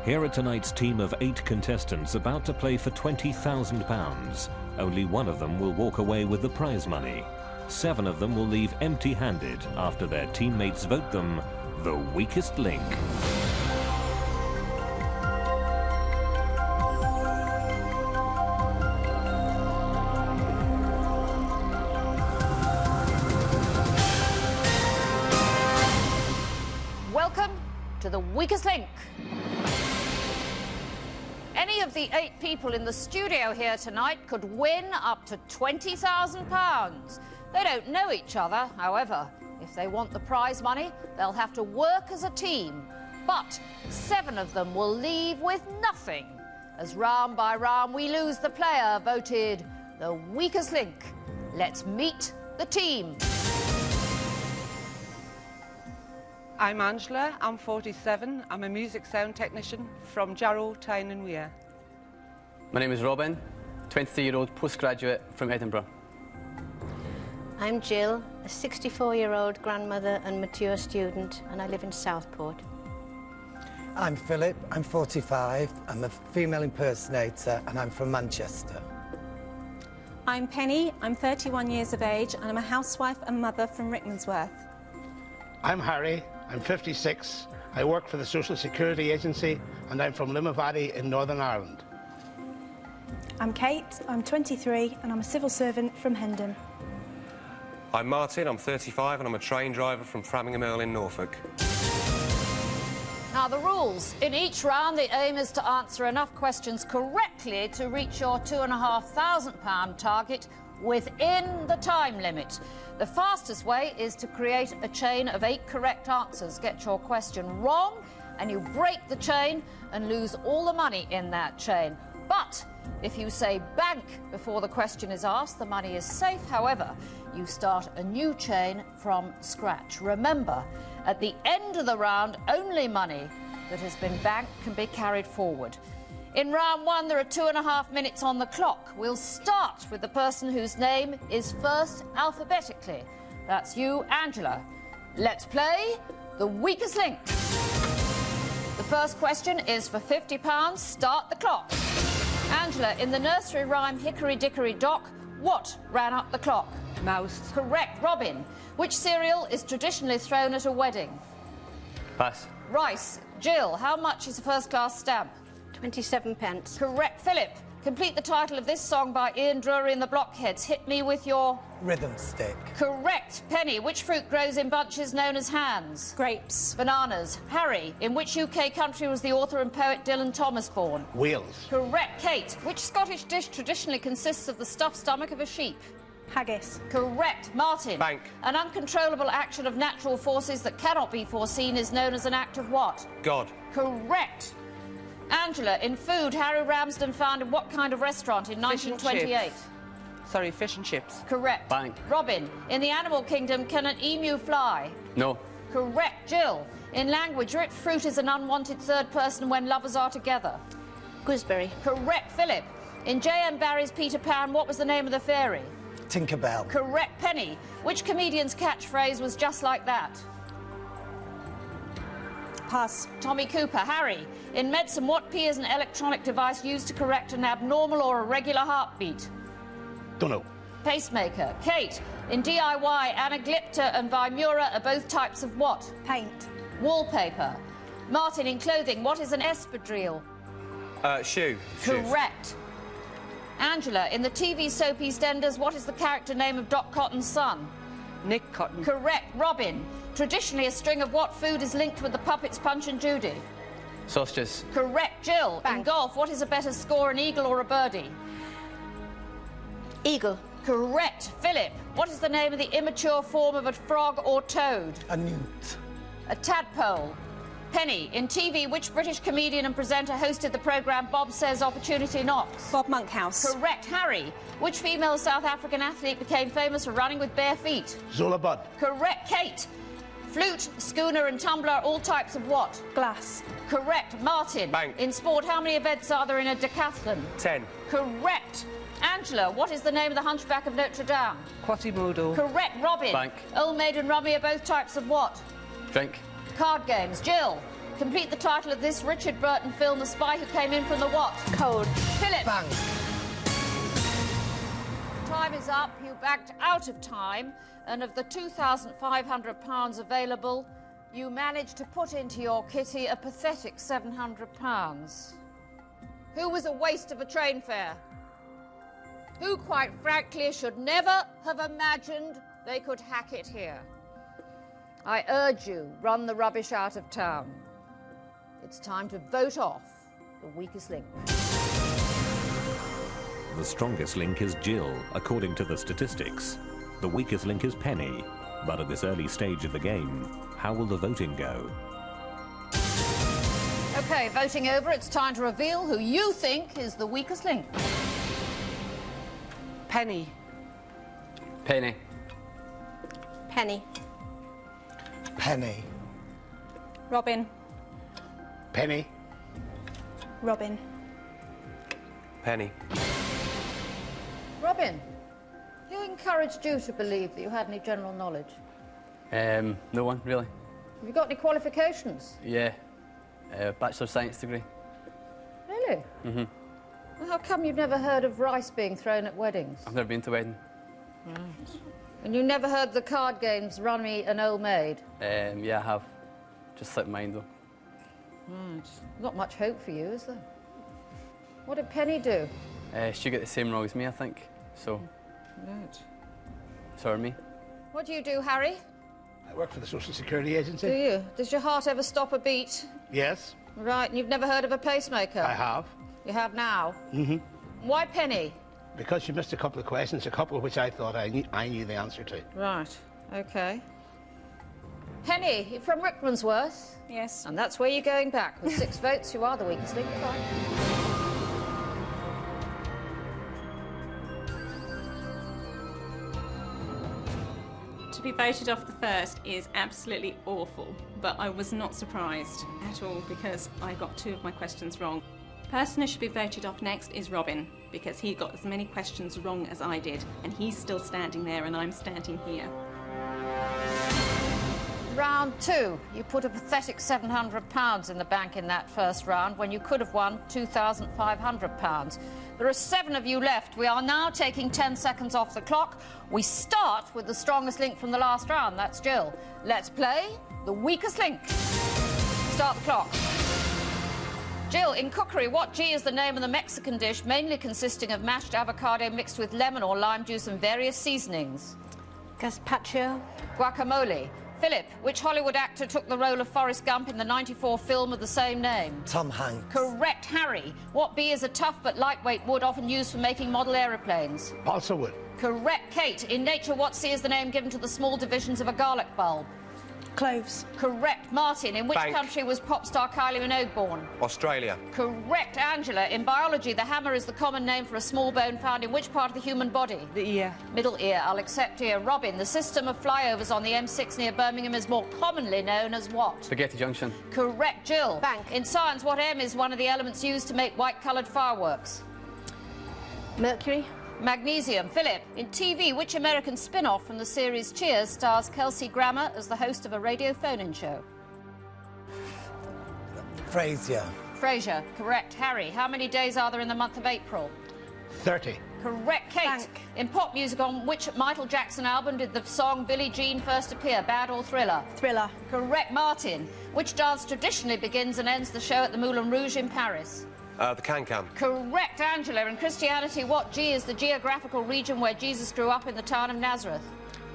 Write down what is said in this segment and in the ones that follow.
Here are tonight's team of 8 contestants about to play for £20,000. Only one of them will walk away with the prize money. 7 of them will leave empty-handed after their teammates vote them the weakest link. Welcome to the weakest link. Any of the 8 people in the studio here tonight could win up to £20,000. They don't know each other, however. If they want the prize money, they'll have to work as a team. But 7 of them will leave with nothing. As round by round we lose the player voted the weakest link. Let's meet the team. I'm Angela, I'm 47. I'm a music sound technician from Jarrow, Tyne and Weir. My name is Robin, 23-year-old postgraduate from Edinburgh. I'm Jill, a 64-year-old grandmother and mature student, and I live in Southport. I'm Philip, I'm 45, I'm a female impersonator and I'm from Manchester. I'm Penny, I'm 31 years of age and I'm a housewife and mother from Rickmansworth. I'm Harry, I'm 56, I work for the Social Security Agency and I'm from Limavady in Northern Ireland. I'm Kate, I'm 23 and I'm a civil servant from Hendon. I'm Martin, I'm 35 and I'm a train driver from Framingham Earl in Norfolk. Now the rules. In each round the aim is to answer enough questions correctly to reach your £2,500 target within the time limit. The fastest way is to create a chain of 8 correct answers. Get your question wrong and you break the chain and lose all the money in that chain. But if you say bank before the question is asked, the money is safe. However, you start a new chain from scratch. Remember, at the end of the round, only money that has been banked can be carried forward. In round 1, there are 2.5 minutes on the clock. We'll start with the person whose name is first alphabetically. That's you, Angela. Let's play the weakest link. The first question is for £50. Start the clock. Angela, in the nursery rhyme Hickory Dickory Dock, what ran up the clock? Mouse. Correct. Robin, which cereal is traditionally thrown at a wedding? Pass. Rice. Jill, how much is a first-class stamp? 27 pence. Correct. Philip, complete the title of this song by Ian Drury and the Blockheads. Hit me with your... Rhythm stick. Correct. Penny, which fruit grows in bunches known as hands? Grapes. Bananas. Harry, in which UK country was the author and poet Dylan Thomas born? Wales. Correct. Kate, which Scottish dish traditionally consists of the stuffed stomach of a sheep? Haggis. Correct. Martin. Bank. An uncontrollable action of natural forces that cannot be foreseen is known as an act of what? God. Correct. Angela, in food, Harry Ramsden founded what kind of restaurant in Fish and 1928? chips. Sorry, fish and chips. Correct. Bank. Robin, in the animal kingdom, can an emu fly? No. Correct. Jill, in language, which fruit is an unwanted third person when lovers are together? Gooseberry. Correct. Philip, in J.M. Barrie's Peter Pan, what was the name of the fairy? Tinkerbell. Correct. Penny, which comedian's catchphrase was just like that? Pass. Tommy Cooper. Harry, in medicine, what P is an electronic device used to correct an abnormal or irregular heartbeat? Don't know. Pacemaker. Kate, in DIY, Anaglypta and Vimura are both types of what? Paint. Wallpaper. Martin, in clothing, what is an espadrille? Shoe. Correct. Angela, in the TV soap EastEnders, what is the character name of Doc Cotton's son? Nick Cotton. Correct. Robin, traditionally a string of what food is linked with the puppets Punch and Judy? Sausages. Correct. Jill, in Bank. golf, what is a better score, an eagle or a birdie? Eagle. Correct. Philip, what is the name of the immature form of a frog or toad? A newt. A tadpole. Penny, in TV, which British comedian and presenter hosted the programme Bob Says Opportunity Knocks? Bob Monkhouse. Correct. Harry, which female South African athlete became famous for running with bare feet? Zola Budd. Correct. Kate, flute, schooner and tumbler are all types of what? Glass. Correct. Martin, Bank. in sport, how many events are there in a decathlon? 10. Correct. Angela, what is the name of the Hunchback of Notre Dame? Quasimodo. Correct. Robin, Bank. Old Maid and Rummy are both types of what? Drink. Card games. Jill, Complete the title of this Richard Burton film, The Spy Who Came In From the What? Code. Philip. Bank. Time is up. You backed out of time, and of the £2,500 available, you managed to put into your kitty a pathetic £700. Who was a waste of a train fare? Who, quite frankly, should never have imagined they could hack it here? I urge you, run the rubbish out of town. It's time to vote off the weakest link. The strongest link is Jill, according to the statistics. The weakest link is Penny. But at this early stage of the game, how will the voting go? OK, voting over, it's time to reveal who you think is the weakest link. Penny. Penny. Penny. Penny. Robin. Penny. Robin. Penny. Robin, who encouraged you to believe that you had any general knowledge? No one, really. Have you got any qualifications? Yeah. Bachelor of Science degree. Really? Mm-hmm. Well, how come you've never heard of rice being thrown at weddings? I've never been to a wedding. Right. And you never heard the card games Rummy and Old Maid? Yeah, I have. Just slipped my mind, though. Right. Not much hope for you, is there? What did Penny do? She got the same wrong as me, I think. So, Right. so are me. What do you do, Harry? I work for the Social Security Agency. Do you? Does your heart ever stop a beat? Yes, Right, and you've never heard of a pacemaker? I have. You have now? Mm-hmm. Why Penny? Because you missed a couple of questions, a couple of which I thought I knew the answer to. Right, OK. Penny, you're from Rickmansworth, Yes. and that's where you're going back. With 6 votes, you are the weakest link. Fine. To be voted off the first is absolutely awful, but I was not surprised at all because I got 2 of my questions wrong. The person who should be voted off next is Robin, because he got as many questions wrong as I did, and he's still standing there and I'm standing here. Round 2. You put a pathetic £700 in the bank in that first round when you could have won £2,500. There are 7 of you left. We are now taking 10 seconds off the clock. We start with the strongest link from the last round. That's Jill. Let's play the weakest link. Start the clock. Jill, in cookery, what G is the name of the Mexican dish mainly consisting of mashed avocado mixed with lemon or lime juice and various seasonings? Gazpacho. Guacamole. Philip, which Hollywood actor took the role of Forrest Gump in the '94 film of the same name? Tom Hanks. Correct. Harry, what B is a tough but lightweight wood often used for making model aeroplanes? Balsa wood. Correct. Kate, in nature, what C is the name given to the small divisions of a garlic bulb? Cloves. Correct. Martin, in which Bank. country was pop star Kylie Minogue born? Australia. Correct. Angela, in biology, the hammer is the common name for a small bone found in which part of the human body? The ear. Middle ear. I'll accept ear. Robin, the system of flyovers on the M6 near Birmingham is more commonly known as what? Spaghetti Junction. Correct. Jill. Bank. In science, what M is one of the elements used to make white-coloured fireworks? Mercury. Magnesium. Philip, in TV, which American spin-off from the series Cheers stars Kelsey Grammer as the host of a radio phone-in show? Frasier. Frasier. Correct. Harry, how many days are there in the month of April? 30. Correct. Kate, Bank. in pop music, on which Michael Jackson album did the song Billie Jean first appear, Bad or Thriller? Thriller. Correct. Martin, which dance traditionally begins and ends the show at the Moulin Rouge in Paris? The Can-Can. Correct. Angela, in Christianity, what G is the geographical region where Jesus grew up in the town of Nazareth?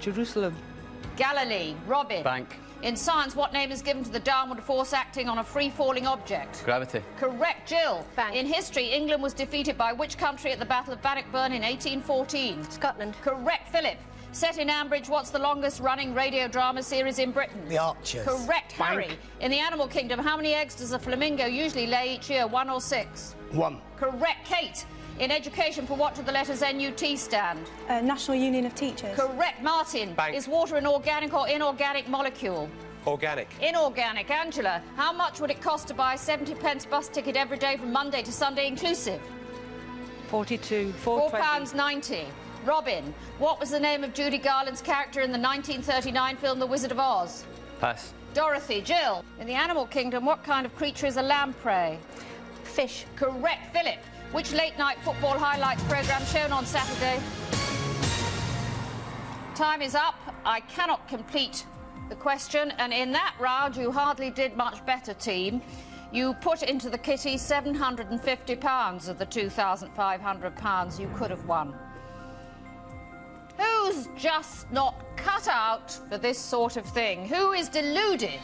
Jerusalem. Galilee. Robin. Bank. In science, what name is given to the downward force acting on a free-falling object? Gravity. Correct. Jill. Bank. In history, England was defeated by which country at the Battle of Bannockburn in 1814? Scotland. Correct. Philip. Set in Ambridge, what's the longest-running radio drama series in Britain? The Archers. Correct. Bank. Harry. In the animal kingdom, how many eggs does a flamingo usually lay each year, 1 or 6? 1. Correct. Kate. In education, for what do the letters NUT stand? National Union of Teachers. Correct. Martin. Bank. Is water an organic or inorganic molecule? Organic. Inorganic. Angela, how much would it cost to buy a 70p bus ticket every day from Monday to Sunday inclusive? 42. 4.20. £4.90. Robin, what was the name of Judy Garland's character in the 1939 film The Wizard of Oz? Pass. Dorothy. Jill, in the animal kingdom, what kind of creature is a lamprey? Fish. Correct. Philip, which late-night football highlights programme shown on Saturday? Time is up. I cannot complete the question, and in that round you hardly did much better, team. You put into the kitty £750 of the £2,500 you could have won. Who's just not cut out for this sort of thing? Who is deluded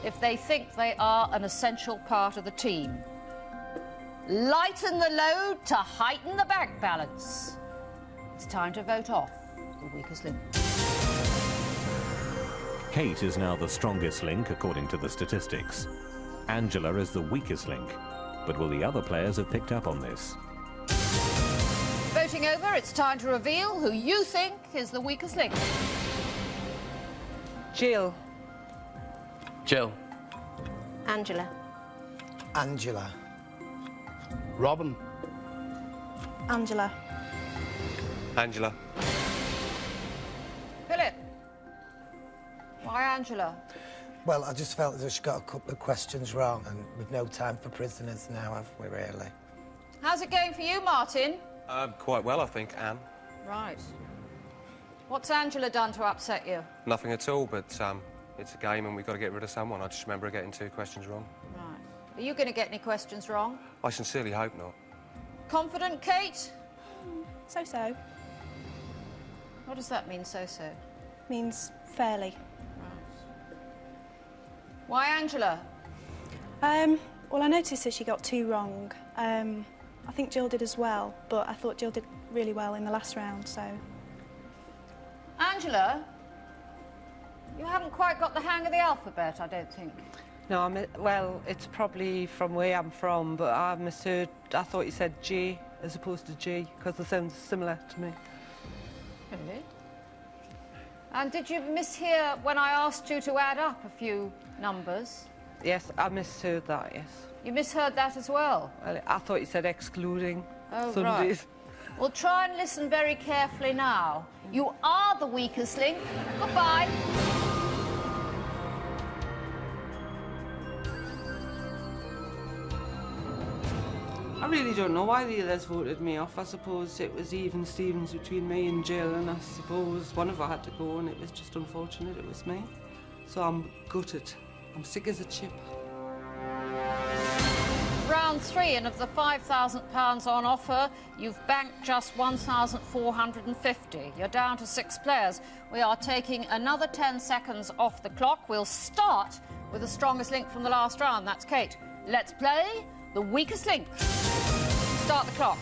if they think they are an essential part of the team? Lighten the load to heighten the bank balance. It's time to vote off the weakest link. Kate is now the strongest link according to the statistics. Angela is the weakest link. But will the other players have picked up on this? Voting over, it's time to reveal who you think is the weakest link. Jill. Jill. Angela. Angela. Robin. Angela. Angela. Philip. Why Angela? Well, I just felt that she got a couple of questions wrong, and we've no time for prisoners now, have we, really? How's it going for you, Martin? Quite well, I think, Anne. Right. What's Angela done to upset you? Nothing at all, but it's a game and we've got to get rid of someone. I just remember getting 2 questions wrong. Right. Are you going to get any questions wrong? I sincerely hope not. Confident, Kate? So-so. What does that mean, so-so? Means fairly. Why Angela? Well, I noticed that she got 2 wrong. I think Jill did as well, but I thought Jill did really well in the last round, so... Angela, you haven't quite got the hang of the alphabet, I don't think. No, well, it's probably from where I'm from, but I misheard. I thought you said J as opposed to G, because they sound similar to me. Really? And did you mishear when I asked you to add up a few numbers? Yes, I misheard that, yes. You misheard that as well? Well, I thought you said excluding Oh, Sundays. right. Well, try and listen very carefully now. You are the weakest link. Goodbye. I really don't know why the others voted me off. I suppose it was even Stevens between me and Jill, and I suppose one of us had to go, and it was just unfortunate it was me. So I'm gutted. I'm sick as a chip. Round 3, and of the £5,000 on offer, you've banked just 1,450. You're down to 6 players. We are taking another 10 seconds off the clock. We'll start with the strongest link from the last round. That's Kate. Let's play the weakest link. Start the clock.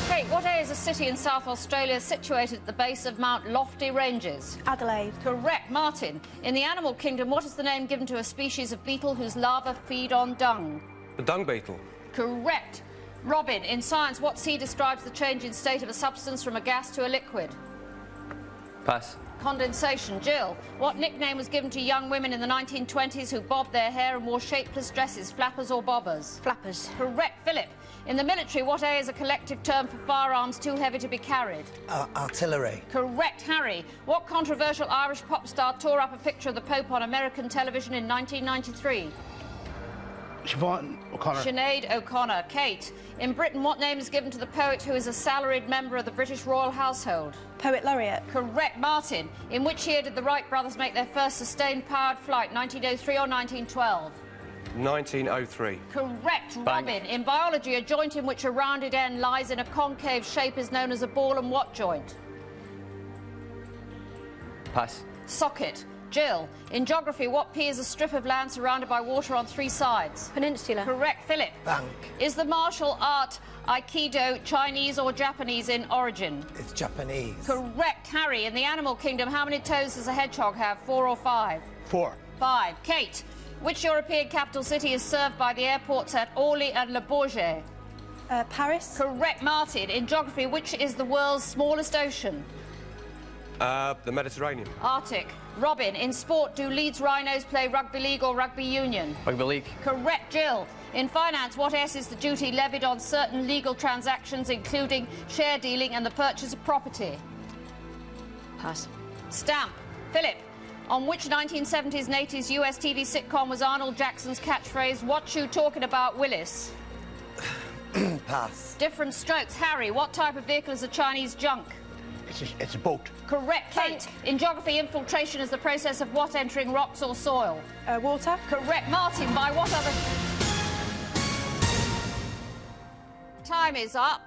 Kate, what is a city in South Australia situated at the base of Mount Lofty Ranges? Adelaide. Correct. Martin, in the animal kingdom, what is the name given to a species of beetle whose larvae feed on dung? The dung beetle. Correct. Robin, in science, what C describes the change in state of a substance from a gas to a liquid? Pass. Condensation. Jill, what nickname was given to young women in the 1920s who bobbed their hair and wore shapeless dresses, flappers or bobbers? Flappers. Correct. Philip, in the military, what A is a collective term for firearms too heavy to be carried? Artillery. Correct. Harry, what controversial Irish pop star tore up a picture of the Pope on American television in 1993? Siobhan O'Connor. Sinead O'Connor. Kate, in Britain, what name is given to the poet who is a salaried member of the British royal household? Poet laureate. Correct. Martin, in which year did the Wright brothers make their first sustained powered flight, 1903 or 1912? 1903. Correct. Bang. Robin, in biology, a joint in which a rounded end lies in a concave shape is known as a ball and what joint? Pass. Socket. Jill, in geography, what P is a strip of land surrounded by water on 3 sides? Peninsula. Correct. Philip. Bank. Is the martial art Aikido Chinese or Japanese in origin? It's Japanese. Correct. Harry, in the animal kingdom, how many toes does a hedgehog have? 4 or 5? 4. 5. Kate, which European capital city is served by the airports at Orly and Le Bourget? Paris. Correct. Martin, in geography, which is the world's smallest ocean? The Mediterranean. Arctic. Robin, in sport, do Leeds Rhinos play rugby league or rugby union? Rugby league. Correct. Jill, in finance, what S is the duty levied on certain legal transactions, including share dealing and the purchase of property? Pass. Stamp. Philip, On which 1970s and 80s US TV sitcom was Arnold Jackson's catchphrase, "What you talking about, Willis"? Pass. Different strokes. Harry, what type of vehicle is a Chinese junk? It's a boat. Correct. Kate, in geography, infiltration is the process of what entering rocks or soil? Water. Correct. Martin, by what other... Time is up.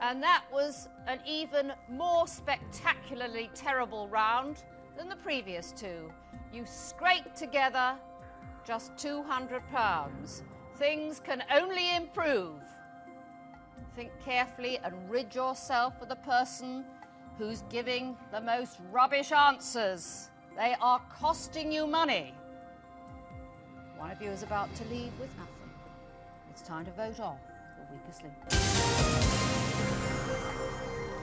And that was an even more spectacularly terrible round than the previous two. You scraped together just £200. Things can only improve. Think carefully and rid yourself of the person who's giving the most rubbish answers. They are costing you money. One of you is about to leave with nothing. It's time to vote off the weakest link.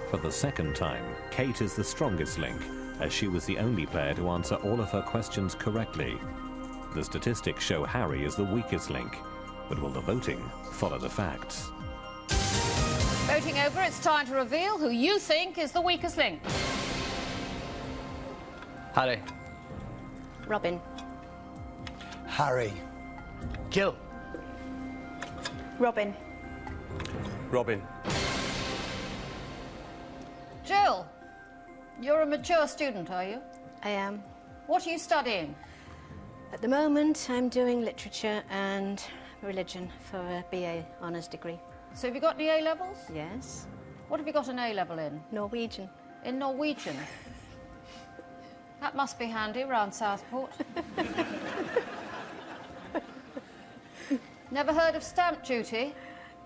For the second time, Kate is the strongest link, as she was the only player to answer all of her questions correctly. The statistics show Harry is the weakest link, but will the voting follow the facts? Voting over, it's time to reveal who you think is the weakest link. Harry. Robin. Harry. Jill. Robin. Robin. Jill, you're a mature student, are you? I am. What are you studying? At the moment, I'm doing literature and religion for a BA honours degree. So have you got any A-levels? Yes. What have you got an A-level in? Norwegian. In Norwegian? That must be handy around Southport. Never heard of stamp duty?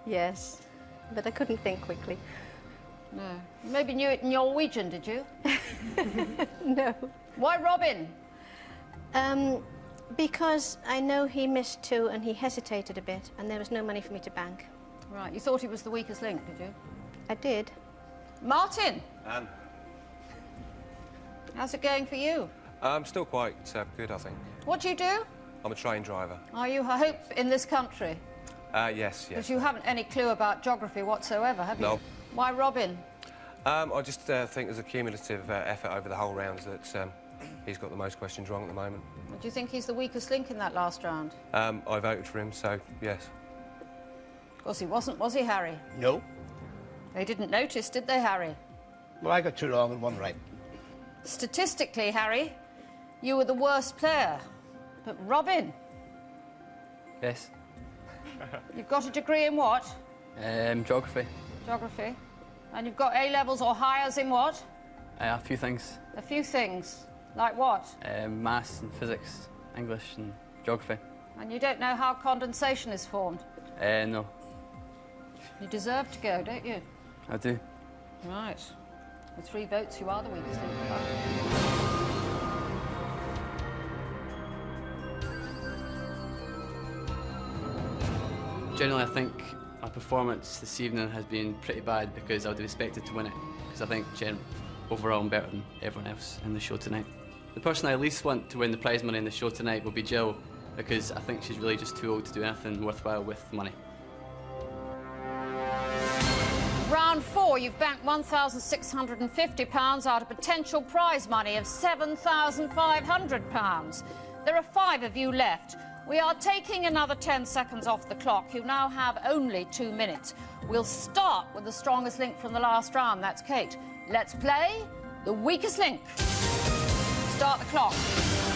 Yes, but I couldn't think quickly. No. You maybe knew it in Norwegian, did you? No. Why Robin? Because I know he missed 2 and he hesitated a bit and there was no money for me to bank. Right, you thought he was the weakest link, did you? I did. Martin! Anne. How's it going for you? Still quite good, I think. What do you do? I'm a train driver. Are you, I hope, in this country? Yes. Because you haven't any clue about geography whatsoever, have you? No. Why Robin? I just think there's a cumulative effort over the whole round that he's got the most questions wrong at the moment. Do you think he's the weakest link in that last round? I voted for him, so yes. Of course he wasn't, was he, Harry? No. They didn't notice, did they, Harry? Well, I got 2 wrong and 1 right. Statistically, Harry, you were the worst player. But Robin? Yes. You've got a degree in what? Geography. Geography. And you've got A-levels or higher in what? A few things. A few things. Like what? Maths and physics, English and geography. And you don't know how condensation is formed? No. You deserve to go, don't you? I do. Right. With 3 votes, you are the weakest link. Generally, I think my performance this evening has been pretty bad because I would have expected to win it. Because I think overall I'm better than everyone else in the show tonight. The person I least want to win the prize money in the show tonight will be Jill, because I think she's really just too old to do anything worthwhile with money. Round 4, you've banked £1,650 out of potential prize money of £7,500. There are 5 of you left. We are taking another 10 seconds off the clock. You now have only 2 minutes. We'll start with the strongest link from the last round. That's Kate. Let's play the weakest link. Start the clock.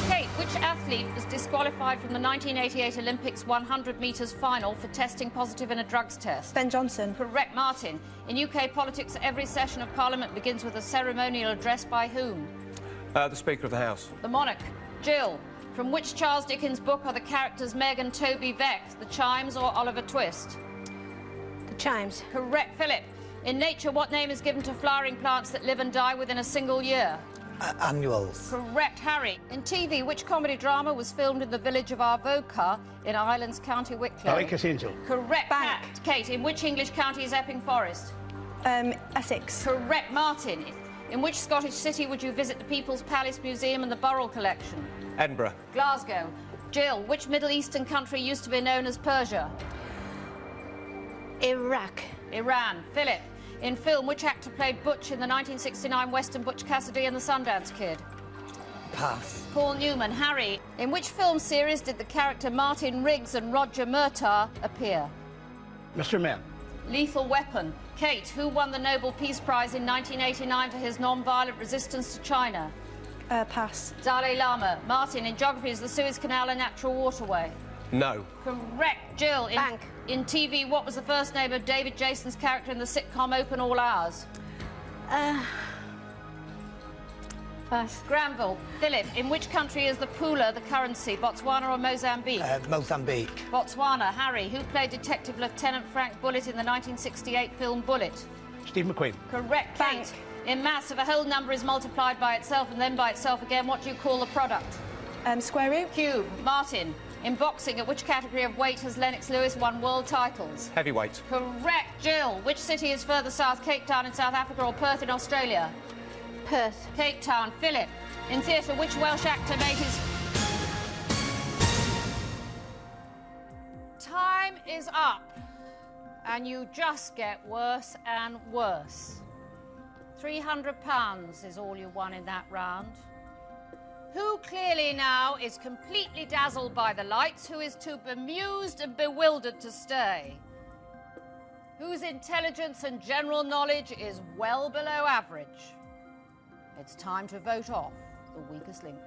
Kate, which athlete was disqualified from the 1988 Olympics 100 metres final for testing positive in a drugs test? Ben Johnson. Correct, Martin. In UK politics, every session of Parliament begins with a ceremonial address by whom? The Speaker of the House. The monarch. Jill, from which Charles Dickens book are the characters Meg and Toby Veck, The Chimes or Oliver Twist? The Chimes. Correct, Philip. In nature, what name is given to flowering plants that live and die within a single year? Annuals. Correct, Harry. In TV, which comedy drama was filmed in the village of Avoca in Islands, County Wicklow? Baricus Angel. Correct, Kate. In which English county is Epping Forest? Essex. Correct, Martin. In which Scottish city would you visit the People's Palace Museum and the Burrell Collection? Edinburgh. Glasgow. Jill, which Middle Eastern country used to be known as Persia? Iraq. Iran. Philip. In film, which actor played Butch in the 1969 Western Butch Cassidy and the Sundance Kid? Pass. Paul Newman. Harry, in which film series did the character Martin Riggs and Roger Murtaugh appear? Mr. Men. Lethal Weapon. Kate, who won the Nobel Peace Prize in 1989 for his non-violent resistance to China? Pass. Dalai Lama. Martin, in geography, is the Suez Canal a natural waterway? No. Correct. Jill, in TV, what was the first name of David Jason's character in the sitcom Open All Hours? Pass. Granville. Philip, in which country is the pula the currency, Botswana or Mozambique? Mozambique. Botswana. Harry, who played Detective Lieutenant Frank Bullitt in the 1968 film Bullitt? Steve McQueen. Correct. Kate, in maths, if a whole number is multiplied by itself and then by itself again, what do you call the product? Square root. Cube. Martin, in boxing, at which category of weight has Lennox Lewis won world titles? Heavyweight. Correct. Jill, which city is further south, Cape Town in South Africa or Perth in Australia? Perth. Cape Town. Philip, in theatre, which Welsh actor made his... Time is up, and you just get worse and worse. £300 is all you won in that round. Who clearly now is completely dazzled by the lights, who is too bemused and bewildered to stay? Whose intelligence and general knowledge is well below average? It's time to vote off the weakest link.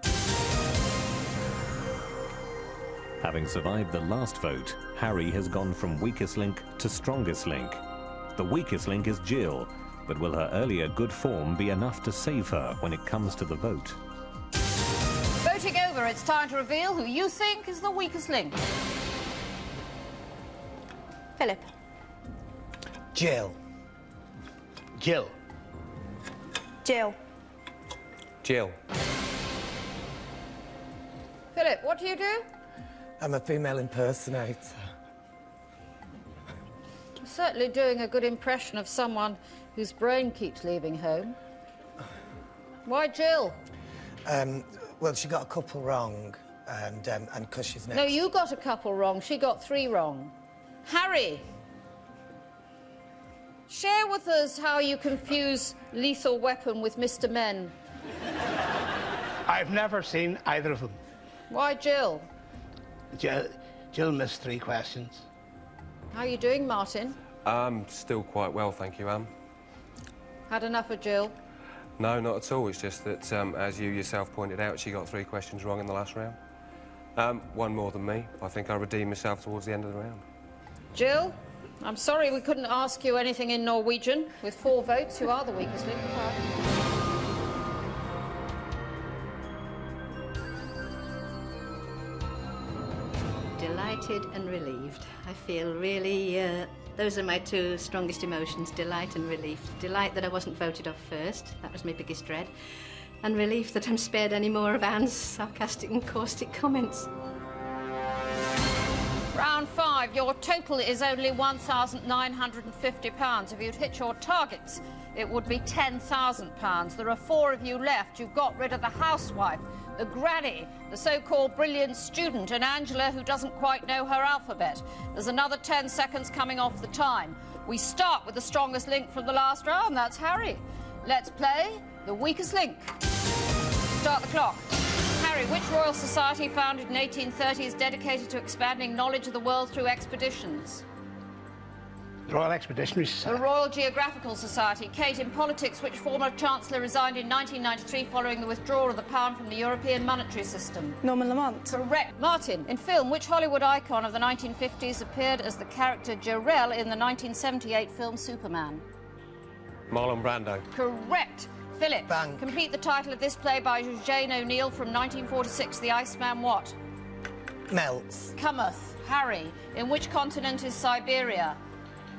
Having survived the last vote, Harry has gone from weakest link to strongest link. The weakest link is Jill, but will her earlier good form be enough to save her when it comes to the vote? Voting over, it's time to reveal who you think is the weakest link. Philip. Jill. Jill. Jill. Jill. Philip, what do you do? I'm a female impersonator. You're certainly doing a good impression of someone whose brain keeps leaving home. Why Jill? Well, she got a couple wrong, and because she's next. No, you got a couple wrong. She got 3 wrong. Harry, share with us how you confuse Lethal Weapon with Mr. Men. I've never seen either of them. Why Jill? Jill missed 3 questions. How are you doing, Martin? Still quite well, thank you, Had enough of Jill? No, not at all. It's just that, as you yourself pointed out, she got 3 questions wrong in the last round. 1 more than me. I think I redeemed myself towards the end of the round. Jill, I'm sorry we couldn't ask you anything in Norwegian. With 4 votes, you are the weakest link. Delighted and relieved. I feel really, those are my 2 strongest emotions, delight and relief. Delight that I wasn't voted off first, that was my biggest dread, and relief that I'm spared any more of Anne's sarcastic and caustic comments. Round 5, your total is only £1,950. If you'd hit your targets, it would be £10,000. There are 4 of you left. You've got rid of the housewife, the granny, the so-called brilliant student, and Angela, who doesn't quite know her alphabet. There's another 10 seconds coming off the time. We start with the strongest link from the last round. That's Harry. Let's play the weakest link. Start the clock. Harry, which Royal Society, founded in 1830, is dedicated to expanding knowledge of the world through expeditions? The Royal Expeditionary Society. The Royal Geographical Society. Kate, in politics, which former Chancellor resigned in 1993 following the withdrawal of the pound from the European monetary system? Norman Lamont. Correct. Martin, in film, which Hollywood icon of the 1950s appeared as the character Jor-El in the 1978 film Superman? Marlon Brando. Correct. Philip, Bank. complete the title of this play by Eugene O'Neill from 1946, The Iceman what? Melts. Cometh. Harry, in which continent is Siberia?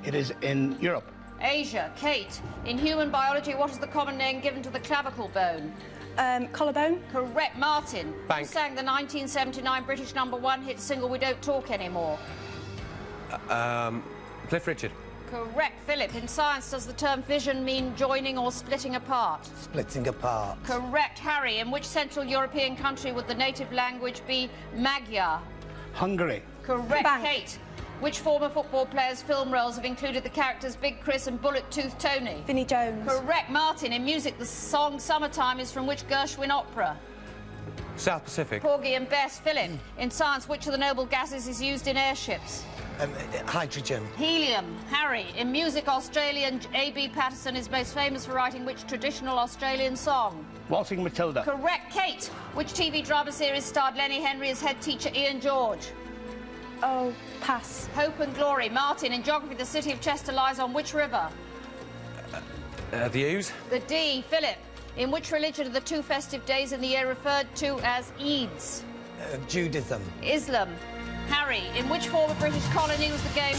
It is in Europe. Asia. Kate, in human biology, what is the common name given to the clavicle bone? Collarbone. Correct. Martin, Bank. who sang the 1979 British #1 hit single We Don't Talk Anymore? Cliff Richard. Correct. Philip, in science, does the term fission mean joining or splitting apart? Splitting apart. Correct. Harry, in which Central European country would the native language be Magyar? Hungary. Correct. Bank. Kate, which former football players' film roles have included the characters Big Chris and Bullet Tooth Tony? Vinnie Jones. Correct. Martin, in music, the song Summertime is from which Gershwin opera? South Pacific. Porgy and Bess. Philip, in science, which of the noble gases is used in airships? Hydrogen. Helium. Harry, in music, Australian A.B. Patterson is most famous for writing which traditional Australian song? Waltzing Matilda. Correct. Kate, which TV drama series starred Lenny Henry as head teacher Ian George? Oh, pass. Hope and Glory. Martin, in geography, the city of Chester lies on which river? The Ouse. The D. Philip, in which religion are the 2 festive days in the year referred to as Eids? Judaism. Islam. Harry, in which former British colony was the game?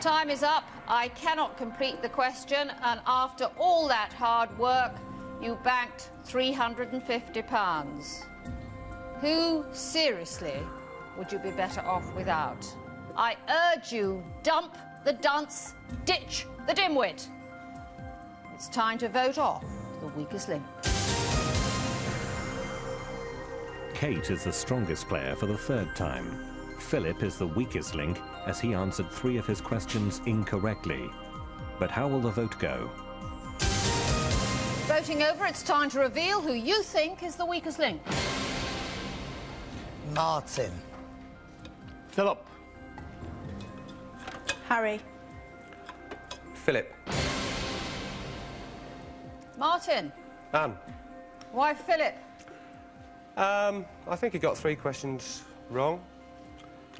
Time is up. I cannot complete the question, and after all that hard work, you banked £350. Who, seriously, would you be better off without? I urge you, dump the dunce, ditch the dimwit. It's time to vote off the weakest link. Kate is the strongest player for the 3rd time. Philip is the weakest link as he answered 3 of his questions incorrectly. But how will the vote go? Voting over, it's time to reveal who you think is the weakest link. Martin. Philip. Harry. Philip. Martin. Anne. Why Philip? I think he got 3 questions wrong.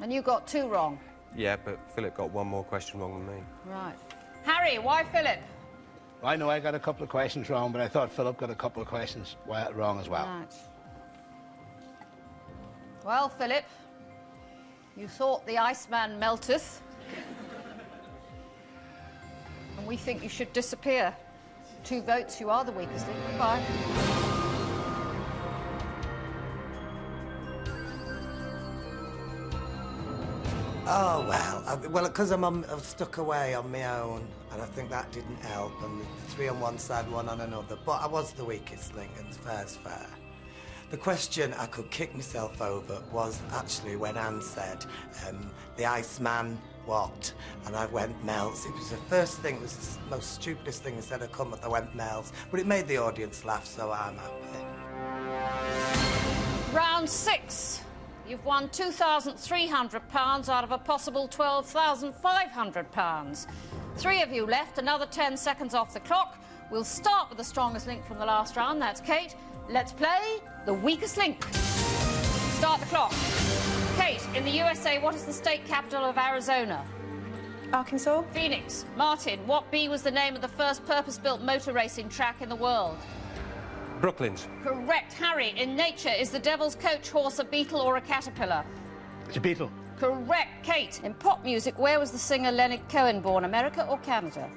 And you got 2 wrong. Yeah, but Philip got 1 more question wrong than me. Right. Harry, why Philip? I know I got a couple of questions wrong, but I thought Philip got a couple of questions wrong as well. Right. Well, Philip, you thought the Iceman melteth. And we think you should disappear. 2 votes, you are the weakest link. Goodbye. Oh, well, because I'm stuck away on my own, and I think that didn't help, and 3 on one side, 1 on another. But I was the weakest link, and fair's fair. The question I could kick myself over was actually when Anne said, the Iceman what? And I went melts. It was the first thing, it was the most stupidest thing I said. I come up, I went melts. But it made the audience laugh, so I'm happy. Round 6. You've won £2,300 out of a possible £12,500. 3 of you left, another 10 seconds off the clock. We'll start with the strongest link from the last round, that's Kate. Let's play the weakest link. Start the clock. Kate, in the USA, what is the state capital of Arizona? Arkansas. Phoenix. Martin, what B was the name of the first purpose-built motor racing track in the world? Brooklands. Correct. Harry, in nature, is the devil's coach horse a beetle or a caterpillar? It's a beetle. Correct. Kate, in pop music, where was the singer Leonard Cohen born, America or Canada?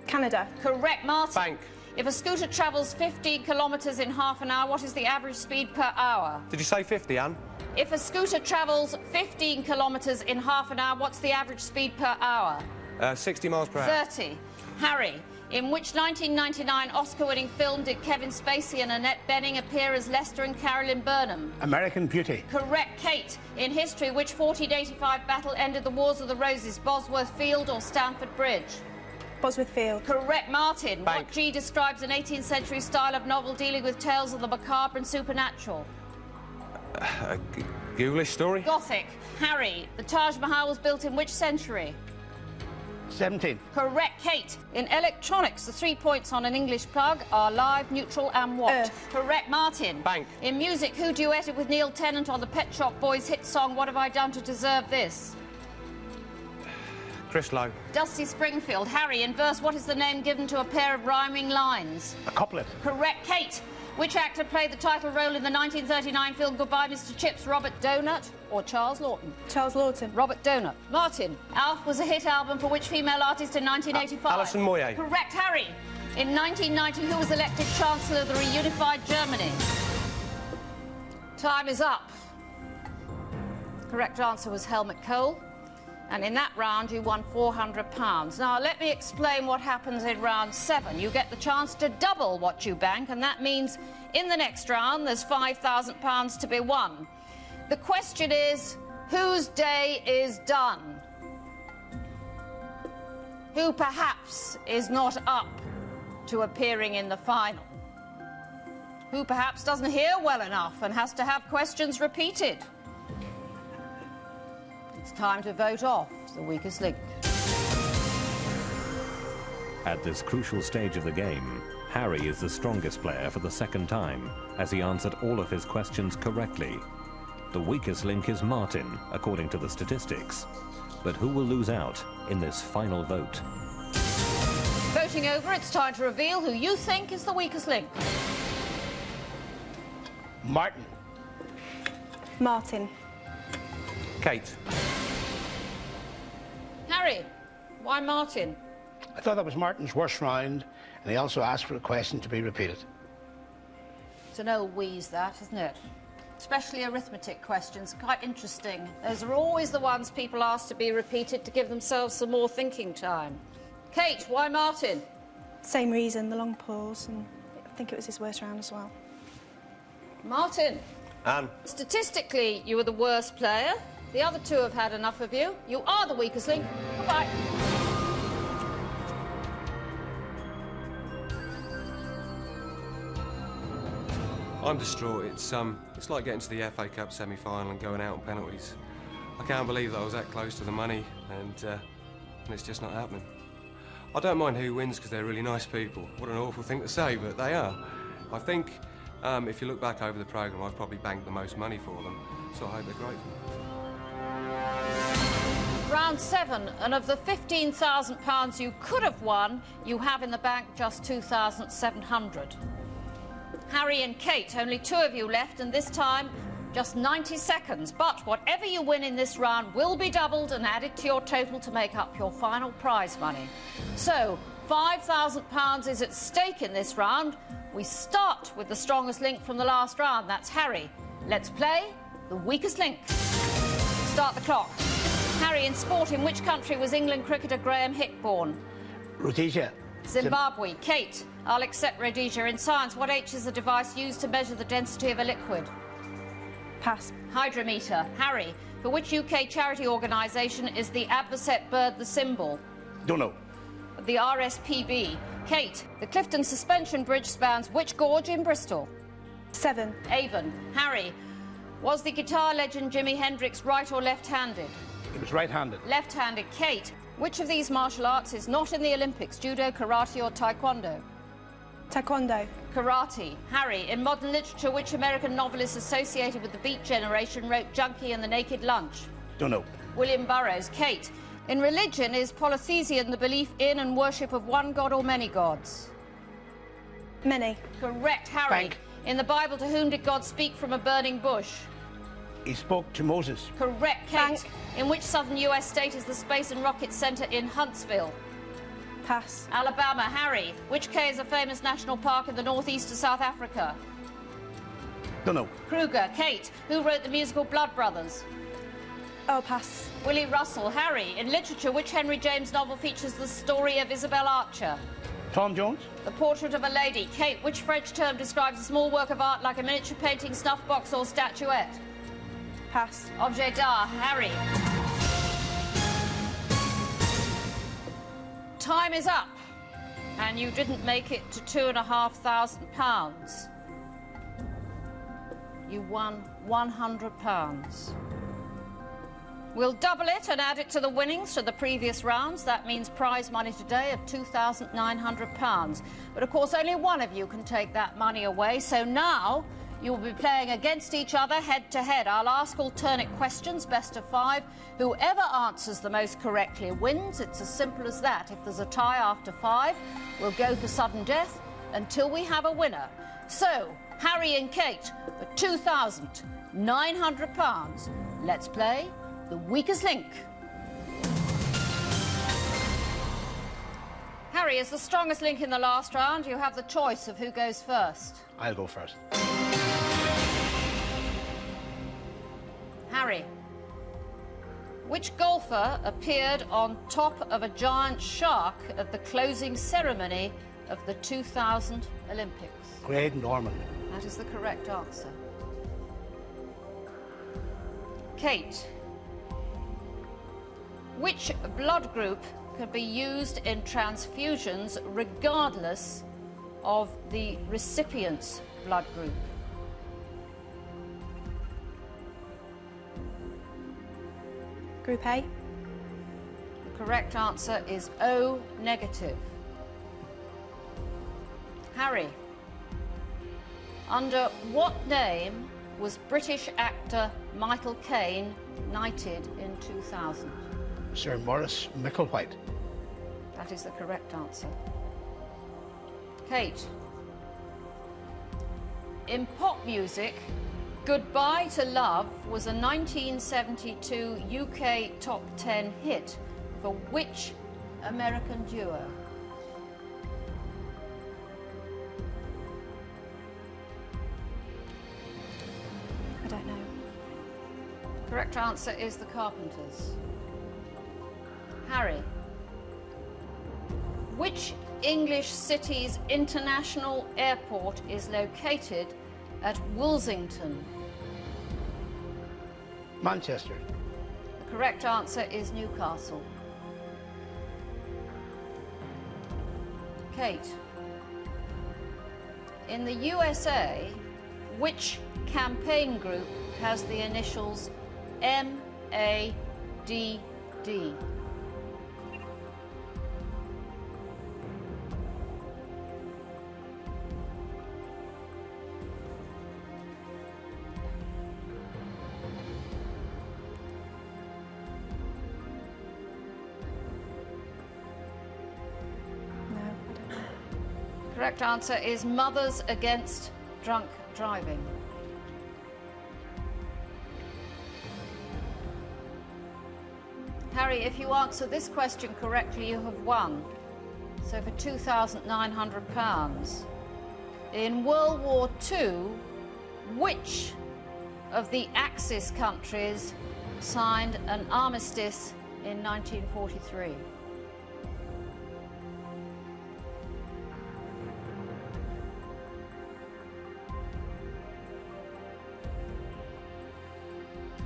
Canada. Correct. Martin. Bank. If a scooter travels 15 kilometres in half an hour, what is the average speed per hour? Did you say 50, Anne? If a scooter travels 15 kilometres in half an hour, what's the average speed per hour? 60 miles per hour. 30. Harry, in which 1999 Oscar-winning film did Kevin Spacey and Annette Bening appear as Lester and Carolyn Burnham? American Beauty. Correct. Kate, in history, which 1485 battle ended the Wars of the Roses, Bosworth Field or Stamford Bridge? Bosworth Field. Correct. Martin, Bank. what G describes an 18th century style of novel dealing with tales of the macabre and supernatural? A ghoulish story? Gothic. Harry, the Taj Mahal was built in which century? 17. Correct. Kate, in electronics, the 3 points on an English plug are live, neutral and what? Earth. Correct. Martin. Bank. In music, who duetted with Neil Tennant on the Pet Shop Boys hit song What Have I Done to Deserve This? Chris Lowe. Dusty Springfield. Harry, in verse, what is the name given to a pair of rhyming lines? A couplet. Correct. Kate, which actor played the title role in the 1939 film Goodbye Mr. Chips, Robert Donut or Charles Lawton? Charles Lawton. Robert Donut. Martin, Alf was a hit album for which female artist in 1985? Alison Moyet. Correct. Harry, in 1990, who was elected Chancellor of the reunified Germany? Time is up. Correct answer was Helmut Kohl. And in that round, you won £400. Now, let me explain what happens in round 7. You get the chance to double what you bank, and that means in the next round, there's £5,000 to be won. The question is, whose day is done? Who perhaps is not up to appearing in the final? Who perhaps doesn't hear well enough and has to have questions repeated? It's time to vote off the weakest link. At this crucial stage of the game, Harry is the strongest player for the second time, as he answered all of his questions correctly. The weakest link is Martin, according to the statistics. But who will lose out in this final vote? Voting over, it's time to reveal who you think is the weakest link. Martin. Martin. Kate. Harry, why Martin? I thought that was Martin's worst round, and he also asked for a question to be repeated. It's an old wheeze, that, isn't it? Especially arithmetic questions, quite interesting. Those are always the ones people ask to be repeated to give themselves some more thinking time. Kate, why Martin? Same reason, the long pause, and I think it was his worst round as well. Martin. Anne. Statistically, you were the worst player. The other two have had enough of you. You are the weakest link. Goodbye. I'm distraught. It's like getting to the FA Cup semi-final and going out on penalties. I can't believe that I was that close to the money, and it's just not happening. I don't mind who wins because they're really nice people. What an awful thing to say, but they are. I think if you look back over the programme, I've probably banked the most money for them, so I hope they're grateful. Round 7, and of the £15,000 you could have won, you have in the bank just £2,700. Harry and Kate, only two of you left, and this time just 90 seconds. But whatever you win in this round will be doubled and added to your total to make up your final prize money. So, £5,000 is at stake in this round. We start with the strongest link from the last round. That's Harry. Let's play the weakest link. Start the clock. Harry, in sport, in which country was England cricketer Graham Hick born? Rhodesia. Zimbabwe. Kate, I'll accept Rhodesia. In science, what H is the device used to measure the density of a liquid? Pass. Hydrometer. Harry, for which UK charity organisation is the Avocet bird the symbol? Don't know. The RSPB. Kate, the Clifton Suspension Bridge spans which gorge in Bristol? 7. Avon. Harry, was the guitar legend Jimi Hendrix right or left-handed? He was right-handed. Left-handed. Kate, which of these martial arts is not in the Olympics? Judo, karate or taekwondo? Taekwondo. Karate. Harry, in modern literature, which American novelist associated with the Beat Generation wrote Junkie and the Naked Lunch? Don't know. William Burroughs. Kate, in religion, is polytheism the belief in and worship of one god or many gods? Many. Correct. Harry, Bank. in the Bible, to whom did God speak from a burning bush? He spoke to Moses. Correct. Kate, Bank. in which southern US state is the Space and Rocket Center in Huntsville? Pass. Alabama. Harry, which K is a famous national park in the northeast of South Africa? Don't know. Kruger. Kate, who wrote the musical Blood Brothers? Oh, pass. Willie Russell. Harry, in literature, which Henry James novel features the story of Isabel Archer? Tom Jones. The Portrait of a Lady. Kate, which French term describes a small work of art like a miniature painting, snuff box or statuette? Pass. Objet d'art. Harry. Time is up, and you didn't make it to £2,500. You won £100. We'll double it and add it to the winnings to the previous rounds. That means prize money today of £2,900. But of course, only one of you can take that money away. So now you'll be playing against each other head to head. I'll ask alternate questions, best of 5. Whoever answers the most correctly wins. It's as simple as that. If there's a tie after 5, we'll go for sudden death until we have a winner. So, Harry and Kate, for £2,900, let's play the weakest link. Harry, as the strongest link in the last round, you have the choice of who goes first. I'll go first. Harry, which golfer appeared on top of a giant shark at the closing ceremony of the 2000 Olympics? Greg Norman. That is the correct answer. Kate, which blood group can be used in transfusions regardless of the recipient's blood group? Group A. The correct answer is O negative. Harry, under what name was British actor Michael Caine knighted in 2000? Sir Maurice Micklewhite. That is the correct answer. Kate, in pop music, Goodbye to Love was a 1972 UK top 10 hit for which American duo? I don't know. Correct answer is the Carpenters. Harry, which English city's international airport is located at Woolsington? Manchester. The correct answer is Newcastle. Kate, in the USA, which campaign group has the initials MADD? Correct answer is Mothers Against Drunk Driving. Harry, if you answer this question correctly, you have won. So for £2,900. In World War II, which of the Axis countries signed an armistice in 1943?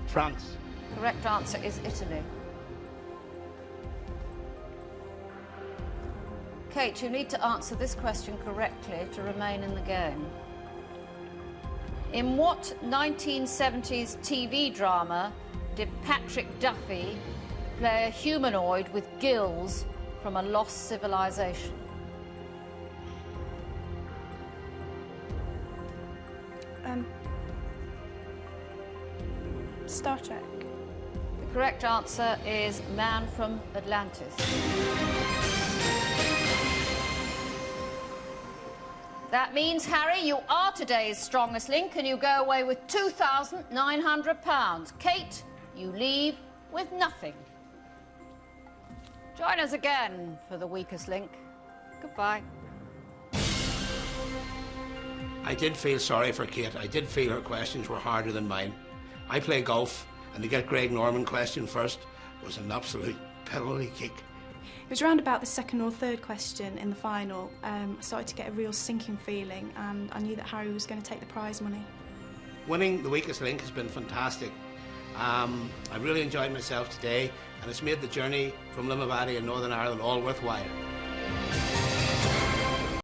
France. Correct answer is Italy. Kate, you need to answer this question correctly to remain in the game. In what 1970s TV drama did Patrick Duffy play a humanoid with gills from a lost civilization? Star Trek. The correct answer is Man from Atlantis. That means, Harry, you are today's strongest link and you go away with £2,900. Kate, you leave with nothing. Join us again for the weakest link. Goodbye. I did feel sorry for Kate. I did feel her questions were harder than mine. I play golf, and to get Greg Norman question first was an absolute penalty kick. It was around about the second or third question in the final. I started to get a real sinking feeling, and I knew that Harry was going to take the prize money. Winning the weakest link has been fantastic. I really enjoyed myself today, and it's made the journey from Limavady in Northern Ireland all worthwhile.